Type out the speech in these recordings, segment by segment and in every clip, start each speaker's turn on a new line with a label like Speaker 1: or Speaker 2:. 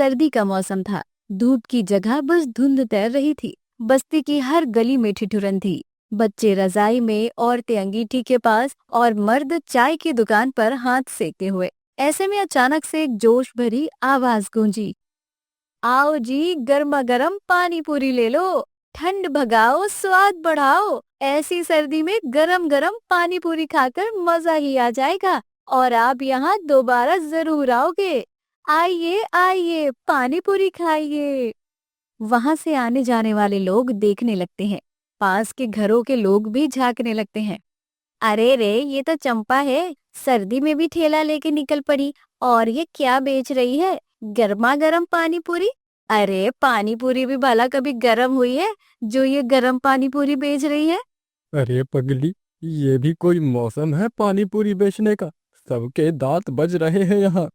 Speaker 1: सर्दी का मौसम था। धूप की जगह बस धुंध तैर रही थी। बस्ती की हर गली में ठिठुरन थी। बच्चे रजाई में, औरतें अंगीठी के पास और मर्द चाय की दुकान पर हाथ सेकते हुए। ऐसे में अचानक से एक जोश भरी आवाज गूंजी, आओ जी, गर्मा गर्म पानी पूरी ले लो, ठंड भगाओ, स्वाद बढ़ाओ। ऐसी सर्दी में गरम गरम पानी पूरी खाकर मजा ही आ जाएगा और आप यहाँ दोबारा जरूर आओगे। आइए आइए, पानी पूरी खाइए। वहां से आने जाने वाले लोग देखने लगते हैं। पास के घरों के लोग भी झांकने लगते हैं। अरे रे, ये तो चंपा है, सर्दी में भी ठेला लेके निकल पड़ी। और ये क्या बेच रही है? गर्मा गर्म पानी पूरी। अरे पानी पूरी भी भला कभी गर्म हुई है जो ये गर्म पानी पूरी बेच रही है?
Speaker 2: अरे पगली, ये भी कोई मौसम है पानी पूरी बेचने का? सबके दांत बज रहे हैं यहाँ।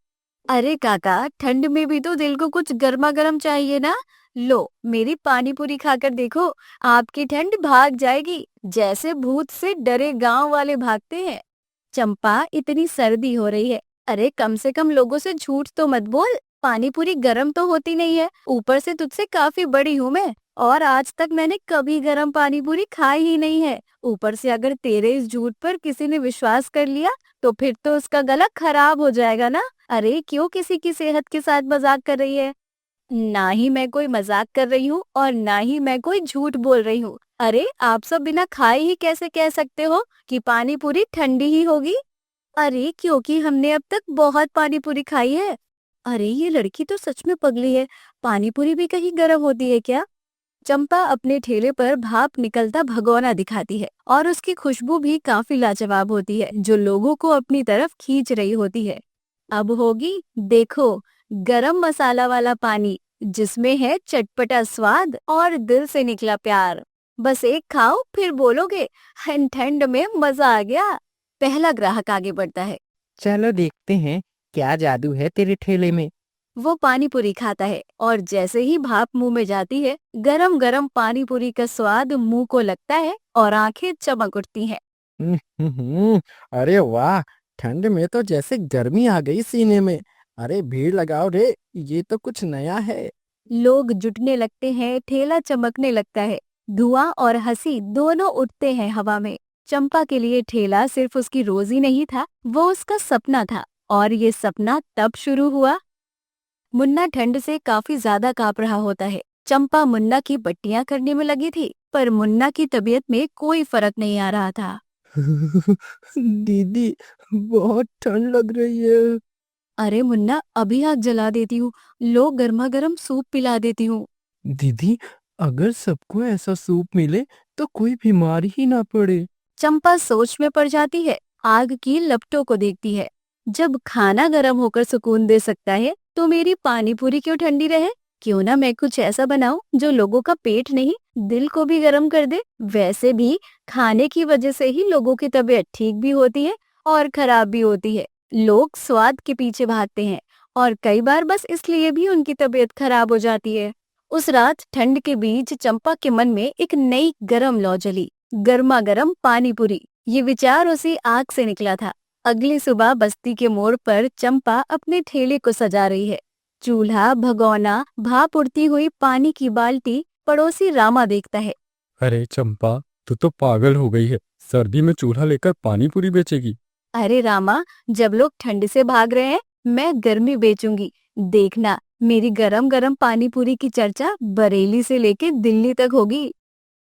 Speaker 1: अरे काका, ठंड में भी तो दिल को कुछ गर्मा गर्म चाहिए ना। लो, मेरी पानी पूरी खाकर देखो, आपकी ठंड भाग जाएगी जैसे भूत से डरे गांव वाले भागते हैं। चंपा, इतनी सर्दी हो रही है, अरे कम से कम लोगों से झूठ तो मत बोल। पानी पूरी गर्म तो होती नहीं है, ऊपर से तुझसे काफी बड़ी हूँ मैं, और आज तक मैंने कभी गर्म पानी पूरी खाई ही नहीं है। ऊपर से अगर तेरे इस झूठ पर किसी ने विश्वास कर लिया तो फिर तो उसका गला खराब हो जाएगा ना। अरे क्यों किसी की सेहत के साथ मजाक कर रही है? ना ही मैं कोई मजाक कर रही हूँ और ना ही मैं कोई झूठ बोल रही हूँ। अरे आप सब बिना खाए ही कैसे कह सकते हो कि पानी पूरी ठंडी ही होगी? अरे क्योंकि हमने अब तक बहुत पानी पूरी खाई है। अरे ये लड़की तो सच में पगली है, पानी पूरी भी कहीं गर्म होती है क्या? चंपा अपने ठेले पर भाप निकलता भगोना दिखाती है और उसकी खुशबू भी काफी लाजवाब होती है, जो लोगों को अपनी तरफ खींच रही होती है। अब होगी, देखो, गरम मसाला वाला पानी, जिसमें है चटपटा स्वाद और दिल से निकला प्यार। बस एक खाओ फिर बोलोगे, ठंड में मजा आ गया। पहला ग्राहक आगे बढ़ता है।
Speaker 3: चलो देखते हैं क्या जादू है तेरे ठेले में।
Speaker 1: वो पानी पूरी खाता है और जैसे ही भाप मुंह में जाती है, गरम गरम पानी पूरी का स्वाद मुंह को लगता है और आंखें चमक उठती हैं।
Speaker 3: हम्म, अरे वाह, ठंड में तो जैसे गर्मी आ गई सीने में। अरे भीड़ लगाओ रे, ये तो कुछ नया है।
Speaker 1: लोग जुटने लगते हैं, ठेला चमकने लगता है, धुआं और हंसी दोनों उठते हैं हवा में। चंपा के लिए ठेला सिर्फ उसकी रोजी नहीं था, वो उसका सपना था। और ये सपना तब शुरू हुआ। मुन्ना ठंड से काफी ज्यादा कांप रहा होता है। चंपा मुन्ना की पट्टियां करने में लगी थी, पर मुन्ना की तबीयत में कोई फर्क नहीं आ रहा था।
Speaker 3: दीदी, बहुत ठंड लग रही है।
Speaker 1: अरे मुन्ना, अभी आग जला देती हूँ, लो गर्मा गर्म सूप पिला देती हूँ।
Speaker 3: दीदी, अगर सबको ऐसा सूप मिले तो कोई बीमारी ही ना पड़े।
Speaker 1: चंपा सोच में पड़ जाती है, आग की लपटों को देखती है। जब खाना गर्म होकर सुकून दे सकता है, तो मेरी पानी पूरी क्यों ठंडी रहे? क्यों ना मैं कुछ ऐसा बनाऊं जो लोगों का पेट नहीं, दिल को भी गर्म कर दे। वैसे भी खाने की वजह से ही लोगों की तबीयत ठीक भी होती है और खराब भी होती है। लोग स्वाद के पीछे भागते हैं और कई बार बस इसलिए भी उनकी तबीयत खराब हो जाती है। उस रात ठंड के बीच चंपा के मन में एक नई गरम लौ जली, गर्मा गर्म पानी पूरी। ये विचार उसी आग से निकला था। अगली सुबह बस्ती के मोड़ पर चंपा अपने ठेले को सजा रही है। चूल्हा, भगोना, भाप उड़ती हुई पानी की बाल्टी। पड़ोसी रामा देखता है।
Speaker 2: अरे चंपा, तू तो पागल हो गई है। सर्दी में चूल्हा लेकर पानी पूरी बेचेगी?
Speaker 1: अरे रामा, जब लोग ठंड से भाग रहे हैं, मैं गर्मी बेचूंगी। देखना, मेरी गरम गरम पानी पूरी की चर्चा बरेली से लेके दिल्ली तक होगी।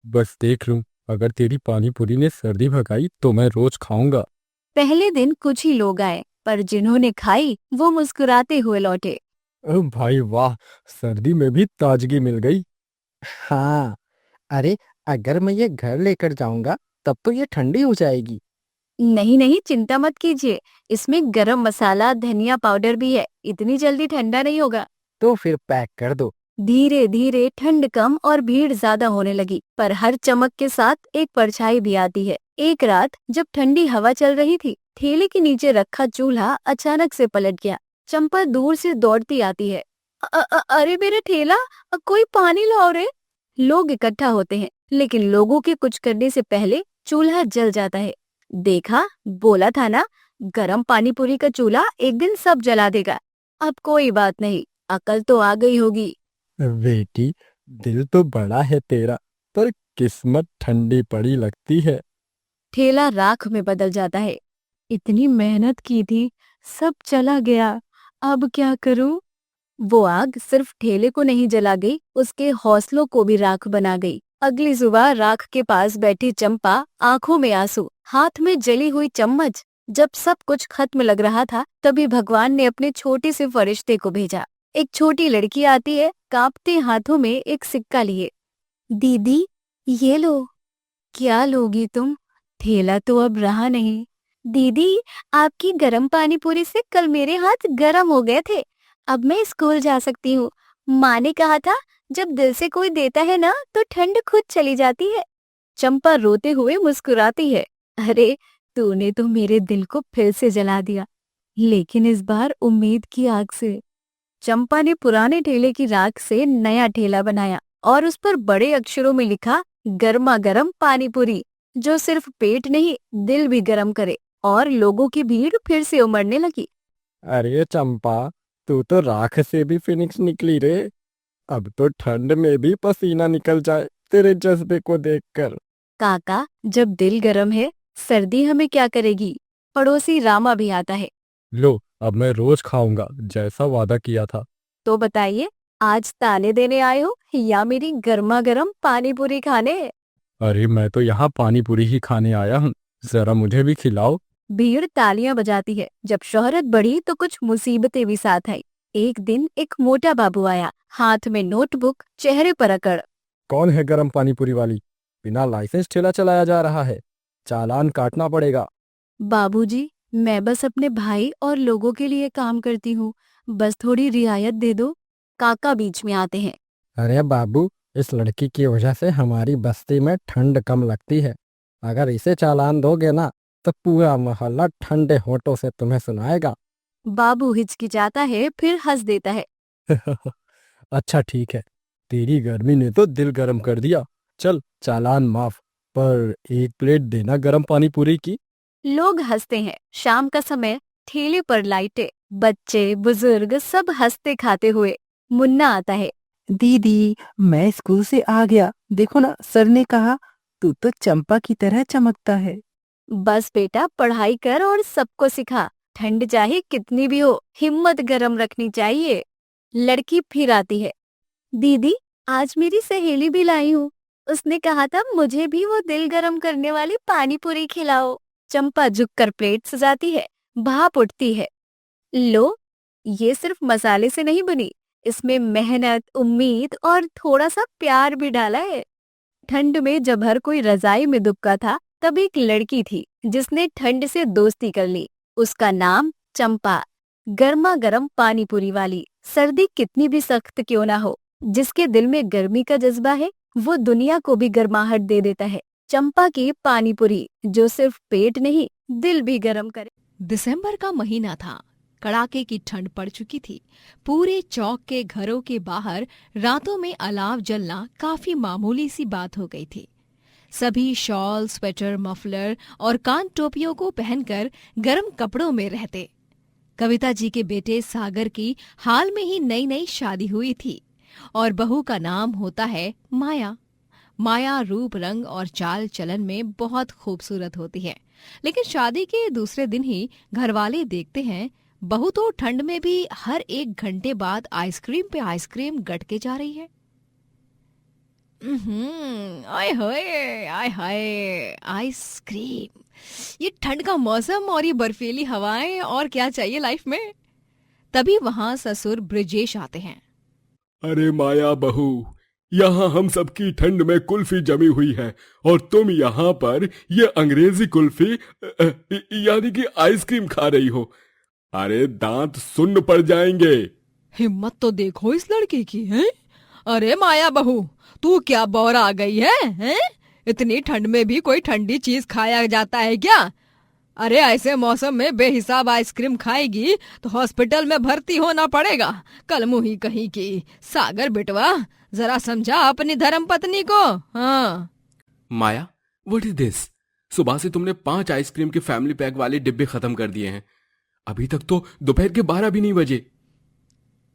Speaker 2: बस देख लूं, अगर तेरी पानी पूरी ने सर्दी भगाई तो मैं रोज खाऊंगा।
Speaker 1: पहले दिन कुछ ही लोग आए, पर जिन्होंने खाई वो मुस्कुराते हुए लौटे।
Speaker 2: ओ भाई वाह, सर्दी में भी ताजगी मिल गई।
Speaker 3: हाँ, अरे अगर मैं ये घर लेकर जाऊंगा तब तो ये ठंडी हो जाएगी।
Speaker 1: नहीं नहीं, चिंता मत कीजिए, इसमें गरम मसाला, धनिया पाउडर भी है, इतनी जल्दी ठंडा नहीं होगा।
Speaker 3: तो फिर पैक कर दो।
Speaker 1: धीरे धीरे ठंड कम और भीड़ ज्यादा होने लगी, पर हर चमक के साथ एक परछाई भी आती है। एक रात जब ठंडी हवा चल रही थी, ठेले के नीचे रखा चूल्हा अचानक से पलट गया। चंपा दूर से दौड़ती आती है। अरे मेरा ठेला, कोई पानी लाओ रे। लोग इकट्ठा होते हैं, लेकिन लोगों के कुछ करने से पहले चूल्हा जल जाता है। देखा, बोला था ना, गरम पानी पूरी का चूल्हा एक दिन सब जला देगा। अब कोई बात नहीं, अकल तो आ गई होगी।
Speaker 2: बेटी, दिल तो बड़ा है तेरा, पर किस्मत ठंडी पड़ी लगती है।
Speaker 1: ठेला राख में बदल जाता है। इतनी मेहनत की थी, सब चला गया। अब क्या करूं? वो आग सिर्फ ठेले को नहीं जला गई, उसके हौसलों को भी राख बना गई। अगली सुबह राख के पास बैठी चंपा, आंखों में आंसू, हाथ में जली हुई चम्मच। जब सब कुछ खत्म लग रहा था, तभी भगवान ने अपने छोटे से फरिश्ते को भेजा। एक छोटी लड़की आती है, कांपते हाथों में एक सिक्का लिए। दीदी, ये लो। क्या लोगी तुम? ठेला तो अब रहा नहीं। दीदी, आपकी गरम पानी पूरी से कल मेरे हाथ गरम हो गए थे। अब मैं स्कूल जा सकती हूँ। माँ ने कहा था, जब दिल से कोई देता है ना, तो ठंड खुद चली जाती है। चंपा रोते हुए मुस्कुराती है। अरे, तूने तो मेरे दिल को फिर से जला दिया, लेकिन इस बार उम्मीद की आग से। चंपा ने पुराने ठेले की राख से नया ठेला बनाया और उस पर बड़े अक्षरों में लिखा, गर्मा गर्म पानी पूरी, जो सिर्फ पेट नहीं, दिल भी गर्म करे। और लोगों की भीड़ फिर से उमड़ने लगी।
Speaker 2: अरे चंपा, तू तो राख से भी फिनिक्स निकली रे। अब तो ठंड में भी पसीना निकल जाए तेरे जज्बे को देखकर।
Speaker 1: काका, जब दिल गर्म है, सर्दी हमें क्या करेगी? पड़ोसी रामा भी आता है।
Speaker 2: लो, अब मैं रोज खाऊंगा जैसा वादा किया था।
Speaker 1: तो बताइए, आज ताने देने आए हो या मेरी गर्मा गर्म पानी पूरी खाने?
Speaker 2: अरे मैं तो यहाँ पानी पूरी ही खाने आया हूँ, जरा मुझे भी खिलाओ।
Speaker 1: भीड़ तालियां बजाती है। जब शोहरत बढ़ी तो कुछ मुसीबतें भी साथ आई। एक दिन एक मोटा बाबू आया, हाथ में नोटबुक, चेहरे पर अकड़।
Speaker 2: कौन है गरम पानी पूरी वाली? बिना लाइसेंस ठेला चलाया जा रहा है, चालान काटना पड़ेगा।
Speaker 1: बाबूजी, मैं बस अपने भाई और लोगों के लिए काम करती हूँ, बस थोड़ी रियायत दे दो। काका बीच में आते हैं।
Speaker 3: अरे बाबू, इस लड़की की वजह से हमारी बस्ती में ठंड कम लगती है। अगर इसे चालान दोगे ना, तो पूरा मोहल्ला ठंडे होठों से तुम्हें सुनाएगा।
Speaker 1: बाबू हिचकिचाता है, फिर हंस देता है।
Speaker 2: अच्छा ठीक है, तेरी गर्मी ने तो दिल गर्म कर दिया। चल, चालान माफ, पर एक प्लेट देना गरम पानी पूरी की।
Speaker 1: लोग हंसते हैं। शाम का समय, ठेले पर लाइटें, बच्चे बुजुर्ग सब हंसते खाते हुए। मुन्ना आता है।
Speaker 4: दीदी, मैं स्कूल से आ गया। देखो ना, सर ने कहा तू तो चंपा की तरह चमकता है।
Speaker 1: बस बेटा, पढ़ाई कर और सबको सिखा। ठंड चाहे कितनी भी हो, हिम्मत गरम रखनी चाहिए। लड़की फिर आती है। दीदी, आज मेरी सहेली भी लाई हूँ। उसने कहा था, मुझे भी वो दिल गरम करने वाली पानी पूरी खिलाओ। चंपा झुककर प्लेट सजाती है। भाप उठती है। लो, ये सिर्फ मसाले से नहीं बनी, इसमें मेहनत, उम्मीद और थोड़ा सा प्यार भी डाला है। ठंड में जब हर कोई रजाई में दुबका था, तब एक लड़की थी जिसने ठंड से दोस्ती कर ली। उसका नाम चंपा। गर्मा गर्म पानी पूरी वाली। सर्दी कितनी भी सख्त क्यों ना हो, जिसके दिल में गर्मी का जज्बा है, वो दुनिया को भी गर्माहट दे देता है। चंपा की पानी पूरी, जो सिर्फ पेट नहीं, दिल भी गर्म करे।
Speaker 5: दिसंबर का महीना था। कड़ाके की ठंड पड़ चुकी थी। पूरे चौक के घरों के बाहर रातों में अलाव जलना काफी मामूली सी बात हो गई थी। सभी शॉल, स्वेटर, मफलर और कान टोपियों को पहनकर गर्म कपड़ों में रहते। कविता जी के बेटे सागर की हाल में ही नई नई शादी हुई थी और बहू का नाम होता है माया। माया रूप, रंग और चाल चलन में बहुत खूबसूरत होती है, लेकिन शादी के दूसरे दिन ही घरवाले देखते हैं बहू तो ठंड में भी हर एक घंटे बाद आइसक्रीम पे आइसक्रीम गटके जा रही है। आय हाय, आय हाय, आइसक्रीम। ये ठंड का मौसम और ये बर्फीली हवाएं, और क्या चाहिए लाइफ में। तभी वहां ससुर ब्रिजेश आते हैं।
Speaker 6: अरे माया बहू, यहाँ हम सबकी ठंड में कुल्फी जमी हुई है और तुम यहाँ पर ये अंग्रेजी कुल्फी यानी कि आइसक्रीम खा रही हो। अरे दांत सुन्न पड़ जाएंगे।
Speaker 5: हिम्मत तो देखो इस लड़की की है। अरे माया बहू, तू क्या बौर आ गई है, हैं? इतनी ठंड में भी कोई ठंडी चीज खाया जाता है क्या? अरे ऐसे मौसम में बेहिसाब आइसक्रीम खाएगी तो हॉस्पिटल में भर्ती होना पड़ेगा। कल मुही कहीं की। सागर बेटवा, जरा समझा अपनी धर्म पत्नी को। हाँ
Speaker 6: माया, व्हाट इज दिस? सुबह से तुमने 5 आइसक्रीम के फैमिली पैक वाले डिब्बे खत्म कर दिए हैं। अभी तक तो दोपहर के 12 भी नहीं बजे।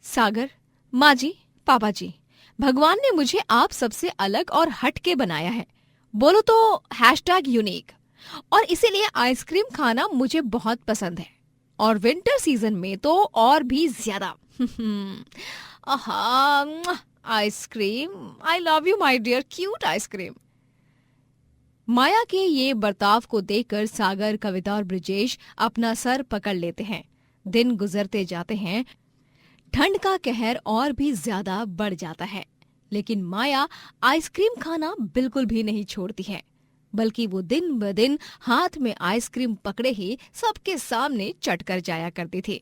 Speaker 5: सागर, माँ जी, पापा जी, भगवान ने मुझे आप सबसे अलग और हटके बनाया है, बोलो तो #यूनिक, और इसीलिए आइसक्रीम खाना मुझे बहुत पसंद है, और विंटर सीजन में तो और भी ज्यादा। आहा, ice cream, I love you my dear cute ice cream. Maya के ये बर्ताव को देखकर सागर, कविता और ब्रिजेश अपना सर पकड़ लेते हैं। दिन गुजरते जाते हैं, ठंड का कहर और भी ज्यादा बढ़ जाता है, लेकिन माया आइसक्रीम खाना बिल्कुल भी नहीं छोड़ती है, बल्कि वो दिन ब दिन हाथ में आइसक्रीम पकड़े ही सबके सामने चट कर जाया करती थी।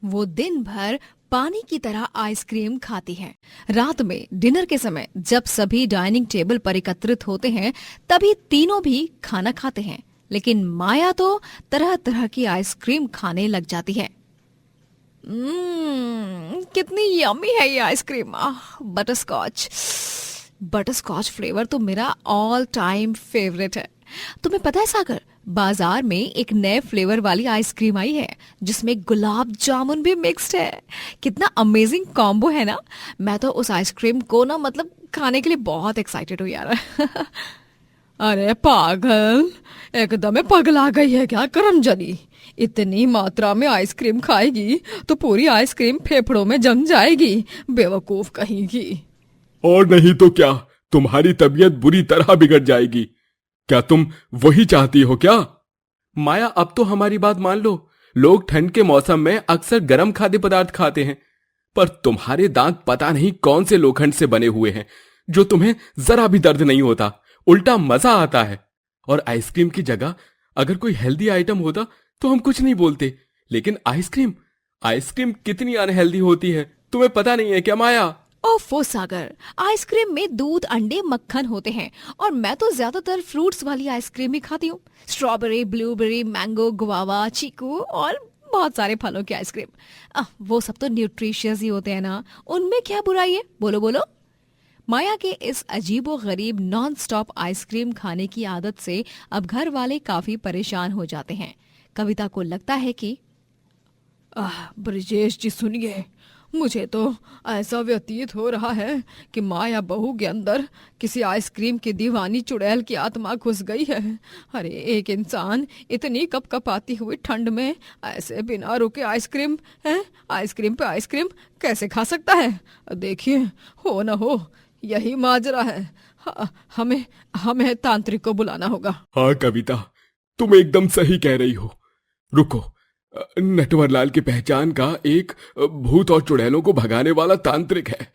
Speaker 5: वो दिन भर पानी की तरह आइसक्रीम खाती है। रात में डिनर के समय जब सभी डाइनिंग टेबल पर एकत्रित होते हैं, तभी तीनों भी खाना खाते हैं, लेकिन माया तो तरह तरह की आइसक्रीम खाने लग जाती है। कितनी यम्मी है ये आइसक्रीम। बटरस्कॉच, बटरस्कॉच फ्लेवर तो मेरा ऑल टाइम फेवरेट है। तुम्हें पता है सागर, बाजार में एक नए फ्लेवर वाली आइसक्रीम आई है जिसमें गुलाब जामुन भी मिक्स्ड है। कितना अमेजिंग कॉम्बो है ना। मैं तो उस आइसक्रीम को ना मतलब खाने के लिए बहुत एक्साइटेड हूँ यार। अरे पागल, एकदम पगला गई है क्या करमजनी। इतनी मात्रा में आइसक्रीम खाएगी तो पूरी आइसक्रीम फेफड़ों में जम जाएगी, बेवकूफ कहीं की।
Speaker 6: और नहीं तो क्या, तुम्हारी तबीयत बुरी तरह बिगड़ जाएगी। क्या तुम वही चाहती हो क्या? माया, अब तो हमारी बात मान लो। लोग ठंड के मौसम में अक्सर गर्म खाद्य पदार्थ खाते हैं, पर तुम्हारे दांत पता नहीं कौन से लोखंड से बने हुए हैं जो तुम्हें जरा भी दर्द नहीं होता, उल्टा मजा आता है। और आइसक्रीम की जगह अगर कोई हेल्दी आइटम होता तो हम कुछ नहीं बोलते, लेकिन आइसक्रीम, आइसक्रीम कितनी अनहेल्दी होती है, तुम्हें पता नहीं है क्या माया?
Speaker 5: ओफो सागर, आइसक्रीम में दूध, अंडे, मक्खन होते हैं, और मैं तो ज्यादातर फ्रूट्स वाली आइसक्रीम ही खाती हूँ। स्ट्रॉबेरी, ब्लूबेरी, मैंगो, गुआवा, चीकू और बहुत सारे फलों की आइसक्रीम। वो सब तो न्यूट्रिशियस ही होते हैं ना, उनमें क्या बुराई है, बोलो बोलो। माया के इस अजीबो गरीब नॉन स्टॉप आइसक्रीम खाने की आदत से अब घर वाले काफी परेशान हो जाते हैं। कविता को लगता है कि ब्रिजेश जी सुनिए, मुझे तो ऐसा व्यतीत हो रहा है कि माया बहू के अंदर किसी आइसक्रीम की दीवानी चुड़ैल की आत्मा घुस गई है। अरे एक इंसान इतनी कपकपाती हुई ठंड में ऐसे बिना रुके आइसक्रीम पे आइसक्रीम कैसे खा सकता है? देखिए, हो न हो यही माजरा है। हमें तांत्रिक को बुलाना होगा।
Speaker 6: हाँ कविता, तुम एकदम सही कह रही हो। रुको, नटवरलाल की पहचान का एक भूत और चुड़ैलों को भगाने वाला तांत्रिक है,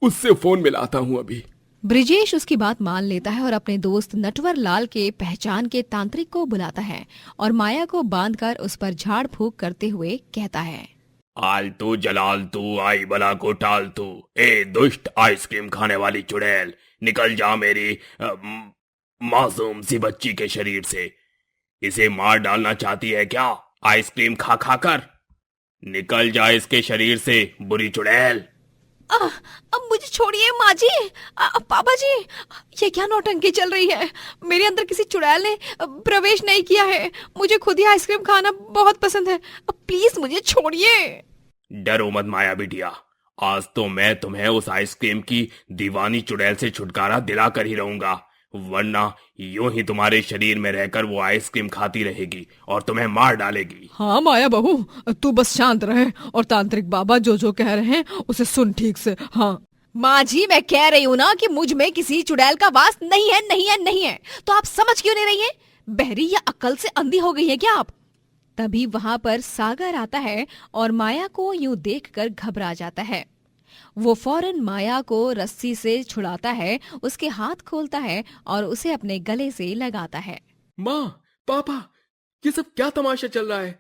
Speaker 6: उससे फोन मिलाता हूं अभी।
Speaker 5: ब्रिजेश उसकी बात मान लेता है और अपने दोस्त नटवरलाल के पहचान के तांत्रिक को बुलाता है और माया को बांधकर उस पर झाड़ फूंक करते हुए कहता है,
Speaker 6: आलतू जलालतू आई बला को टालतू, ए दुष्ट आइसक्रीम खाने वाली चुड़ैल, निकल जा मेरी मासूम सी बच्ची के शरीर से। इसे मार डालना चाहती है क्या आइसक्रीम खा खा कर? निकल जा इसके शरीर से बुरी चुड़ैल।
Speaker 5: अब मुझे छोड़िए माँ जी, पापा जी, ये क्या नौटंकी चल रही है? मेरे अंदर किसी चुड़ैल ने प्रवेश नहीं किया है। मुझे खुद ही आइसक्रीम खाना बहुत पसंद है। प्लीज मुझे छोड़िए।
Speaker 6: डरो मत माया बिटिया, आज तो मैं तुम्हें उस आइसक्रीम की दीवानी चुड़ैल से छुटकारा दिला कर ही रहूंगा, वरना यूं ही तुम्हारे शरीर में रहकर वो आइसक्रीम खाती रहेगी और तुम्हें मार डालेगी।
Speaker 5: हाँ माया बहू, तू बस शांत रहे और तांत्रिक बाबा जो जो कह रहे हैं उसे सुन ठीक से। हाँ माँ जी, मैं कह रही हूँ ना कि मुझ में किसी चुड़ैल का वास नहीं है, नहीं है, नहीं है, तो आप समझ क्यों नहीं रही है? बहरी या अक्ल से अंधी हो गई है क्या आप? तभी वहां पर सागर आता है और माया को यूं देखकर घबरा जाता है। वो फौरन माया को रस्सी से छुड़ाता है, उसके हाथ खोलता है और उसे अपने गले से लगाता है।
Speaker 6: माँ, पापा, ये सब क्या तमाशा चल रहा है?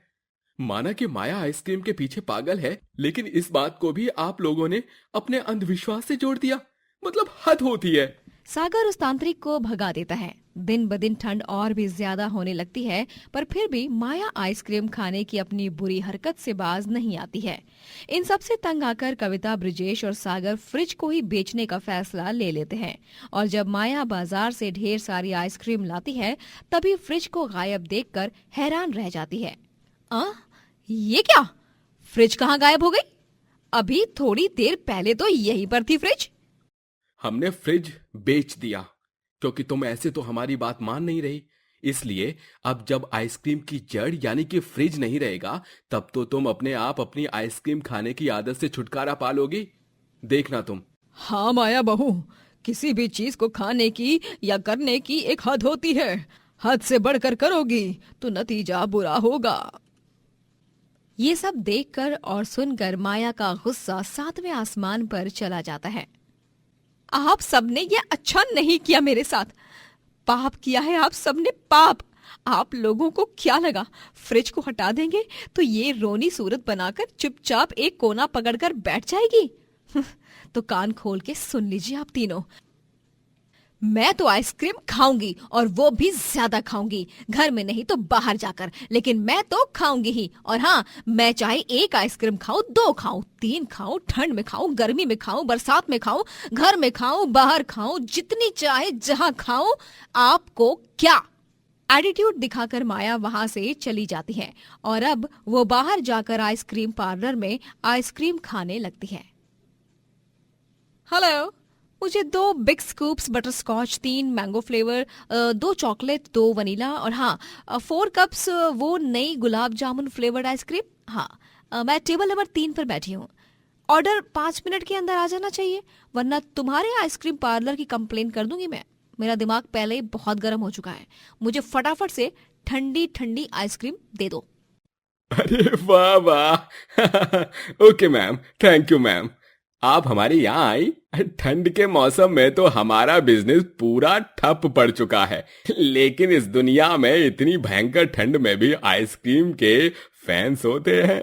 Speaker 6: माना कि माया आइसक्रीम के पीछे पागल है, लेकिन इस बात को भी आप लोगों ने अपने अंधविश्वास से जोड़ दिया। मतलब हद होती है।
Speaker 5: सागर उस तांत्रिक को भगा देता है। दिन ब दिन ठंड और भी ज्यादा होने लगती है, पर फिर भी माया आइसक्रीम खाने की अपनी बुरी हरकत से बाज नहीं आती है। इन सब से तंग आकर कविता, ब्रिजेश और सागर फ्रिज को ही बेचने का फैसला ले लेते हैं और जब माया बाजार से ढेर सारी आइसक्रीम लाती है, तभी फ्रिज को गायब देखकर हैरान रह जाती है। ये क्या? फ्रिज कहाँ गायब हो गई? अभी थोड़ी देर पहले तो यहीं पर थी फ्रिज।
Speaker 6: हमने फ्रिज बेच दिया क्योंकि तुम ऐसे तो हमारी बात मान नहीं रही। इसलिए अब जब आइसक्रीम की जड़ यानी कि फ्रिज नहीं रहेगा, तब तो तुम अपने आप अपनी आइसक्रीम खाने की आदत से छुटकारा पालोगी। देखना तुम।
Speaker 5: हाँ माया बहू, किसी भी चीज को खाने की या करने की एक हद होती है। हद से बढ़कर करोगी तो नतीजा बुरा होगा। ये सब देखकर और सुनकर माया का गुस्सा 7वें आसमान पर चला जाता है। आप सबने ये अच्छा नहीं किया मेरे साथ। पाप किया है आप सबने, पाप। आप लोगों को क्या लगा फ्रिज को हटा देंगे तो ये रोनी सूरत बनाकर चुपचाप एक कोना पकड़कर बैठ जाएगी? तो कान खोल के सुन लीजिए आप तीनों। मैं तो आइसक्रीम खाऊंगी और वो भी ज्यादा खाऊंगी, घर में नहीं तो बाहर जाकर, लेकिन मैं तो खाऊंगी ही। और हाँ, मैं चाहे एक आइसक्रीम खाऊं, 2 खाऊं, 3 खाऊं, ठंड में खाऊं, गर्मी में खाऊं, बरसात में खाऊं, घर में खाऊं, बाहर खाऊं, जितनी चाहे जहां खाऊं, आपको क्या। एटीट्यूड दिखाकर माया वहां से चली जाती है और अब वो बाहर जाकर आइसक्रीम पार्लर में आइसक्रीम खाने लगती है। हेलो, मुझे 2 big scoops butterscotch, 3 mango flavour, 2 chocolate, 2 vanilla और हाँ 4 कप्स वो नई गुलाब जामुन फ्लेवर्ड आइसक्रीम। हाँ, मैं टेबल नंबर 3 पर बैठी हूँ। ऑर्डर 5 मिनट के अंदर आ जाना चाहिए, वरना तुम्हारे आइसक्रीम पार्लर की कंप्लेन कर दूंगी मैं। मेरा दिमाग पहले ही बहुत गर्म हो चुका है। मुझे फटाफट से ठंडी ठंडी आइसक्रीम दे दो।
Speaker 6: अरे वाह वाह। Okay ma'am, thank you ma'am. आप हमारे यहाँ आई। ठंड के मौसम में तो हमारा बिजनेस पूरा ठप पड़ चुका है, लेकिन इस दुनिया में इतनी भयंकर ठंड में भी आइसक्रीम के फैंस होते हैं।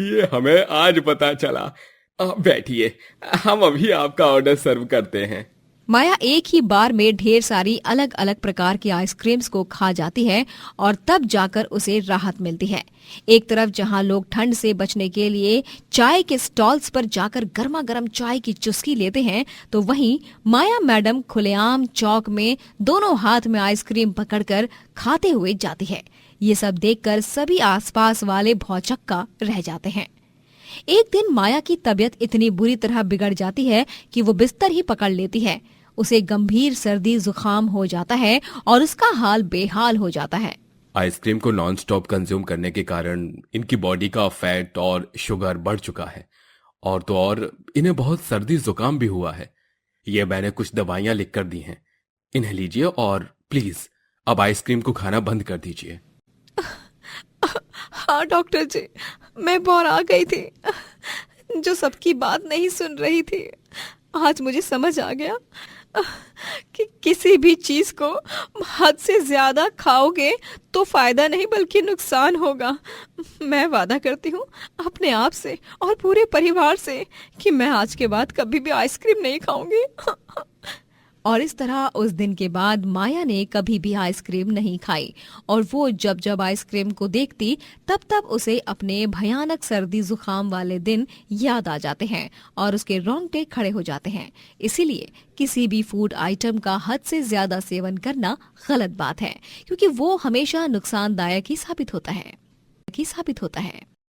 Speaker 6: ये हमें आज पता चला। आप बैठिए, हम अभी आपका ऑर्डर सर्व करते हैं।
Speaker 5: माया एक ही बार में ढेर सारी अलग अलग प्रकार की आइसक्रीम्स को खा जाती है और तब जाकर उसे राहत मिलती है। एक तरफ जहां लोग ठंड से बचने के लिए चाय के स्टॉल्स पर जाकर गर्मा गर्म चाय की चुस्की लेते हैं, तो वहीं माया मैडम खुलेआम चौक में दोनों हाथ में आइसक्रीम पकड़कर खाते हुए जाती है। ये सब देखकर सभी आसपास वाले भौचक्का रह जाते हैं। एक दिन माया की तबीयत इतनी बुरी तरह बिगड़ जाती है कि वो बिस्तर ही पकड़ लेती है। उसे गंभीर सर्दी जुकाम हो जाता है और उसका हाल बेहाल हो जाता है।
Speaker 6: आइसक्रीम को नॉन स्टॉप कंज्यूम करने के कारण इनकी बॉडी का फैट और शुगर बढ़ चुका है, और तो और इन्हें बहुत सर्दी जुकाम भी हुआ है। ये मैंने कुछ दवाइयां लिख कर दी हैं, इन्हें लीजिए और प्लीज अब आइसक्रीम को खाना बंद कर दीजिए।
Speaker 5: हाँ डॉक्टर जी, मैं बौरा गई थी, जो सबकी बात नहीं सुन रही थी। आज मुझे समझ आ गया कि किसी भी चीज को हद से ज्यादा खाओगे तो फायदा नहीं बल्कि नुकसान होगा। मैं वादा करती हूँ अपने आप से और पूरे परिवार से कि मैं आज के बाद कभी भी आइसक्रीम नहीं खाऊंगी। और इस तरह उस दिन के बाद माया ने कभी भी आइसक्रीम नहीं खाई, और वो जब जब आइसक्रीम को देखती तब तब उसे अपने भयानक सर्दी जुकाम वाले दिन याद आ जाते हैं और उसके रोंगटे खड़े हो जाते हैं। इसीलिए किसी भी फूड आइटम का हद से ज्यादा सेवन करना गलत बात है, क्योंकि वो हमेशा नुकसानदायक ही साबित होता है।